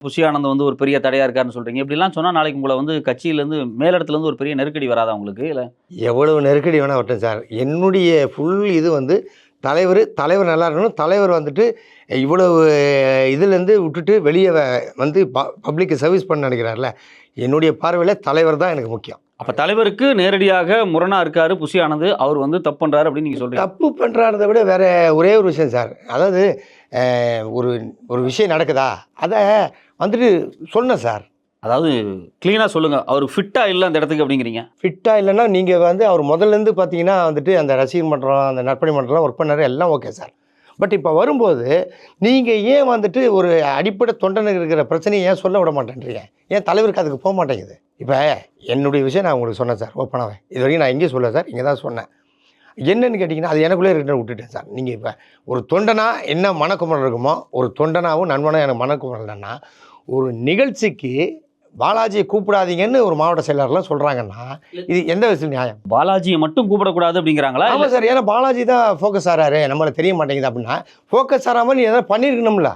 Bussy Anand வந்து ஒரு பெரிய தடையா இருக்காருன்னு சொல்றீங்க. இப்படிலாம் சொன்னா நாளைக்கு உங்கள வந்து கட்சியிலேருந்து மேலிடத்துலேருந்து ஒரு பெரிய நெருக்கடி வராதா உங்களுக்கு? இல்ல எவ்வளவு நெருக்கடி வேணா வரட்டும் சார். என்னுடைய ஃபுல் இது வந்து தலைவர் நல்லா இருக்கணும். தலைவர் வந்துட்டு இவ்வளவு இதுலேருந்து விட்டுட்டு வெளியே வந்து பப்ளிக்கு சர்வீஸ் பண்ண நினைக்கிறார்ல, என்னுடைய பார்வையில் தலைவர் தான் எனக்கு முக்கியம். அப்ப தலைவருக்கு நேரடியாக முரணா இருக்காரு புஷி ஆனந்த். அவர் வந்து தப்பு பண்றாரு அப்படின்னு நீங்க சொல்றீங்க. தப்பு பண்ணுறாரத விட வேற ஒரே ஒரு விஷயம் சார். அதாவது ஒரு ஒரு விஷயம் நடக்குதா, அதை வந்துட்டு சொன்னேன் சார். அதாவது கிளீனா சொல்லுங்க. அவர் ஃபிட்டா இல்ல அந்த இடத்துக்கு அப்படிங்கிறீங்க. ஃபிட்டா இல்லைன்னா நீங்கள் வந்து அவர் முதல்லேருந்து பார்த்தீங்கன்னா வந்துட்டு அந்த ரசிகர் மன்றம், அந்த நற்பணி மன்றம்லாம் ஒர்க் பண்ணாரு, எல்லாம் ஓகே சார். பட் இப்போ வரும்போது நீங்கள் ஏன் வந்துட்டு ஒரு அடிப்படை தொண்டனுக்கு இருக்கிற பிரச்சனையை ஏன் சொல்ல விட மாட்டேன்றீங்க? ஏன் தலைவருக்கு அதுக்கு போக மாட்டேங்குது? இப்போ என்னுடைய விஷயம் நான் உங்களுக்கு சொன்னேன் சார் ஓப்பனாகவே. இது வரைக்கும் நான் எங்கேயும் சொல்ல சார், இங்கே தான் சொன்னேன். என்னென்னு கேட்டிங்கன்னா அது எனக்குள்ளே இருக்கிற விட்டுட்டேன் சார். நீங்கள் இப்போ ஒரு தொண்டனா என்ன மனக்குமரல் இருக்குமோ, ஒரு தொண்டனாகவும் நண்பனாக எனக்கு மனக்குமரல் என்னன்னா, ஒரு நிகழ்ச்சிக்கு பாலாஜியை கூப்பிடாதீங்கன்னு ஒரு மாவட்ட செயலாளர்லாம் சொல்கிறாங்கன்னா, இது எந்த விதத்தில் நியாயம்? பாலாஜியை மட்டும் கூப்பிடக்கூடாது அப்படிங்கிறாங்களா? ஆமாம் சார். ஏன்னா பாலாஜி தான் ஃபோக்கஸ் ஆகிறாரு, நம்மளுக்கு தெரிய மாட்டேங்குது அப்படின்னா, ஃபோக்கஸ் ஆகாமல் நீ எதாவது பண்ணியிருக்கணும்ல.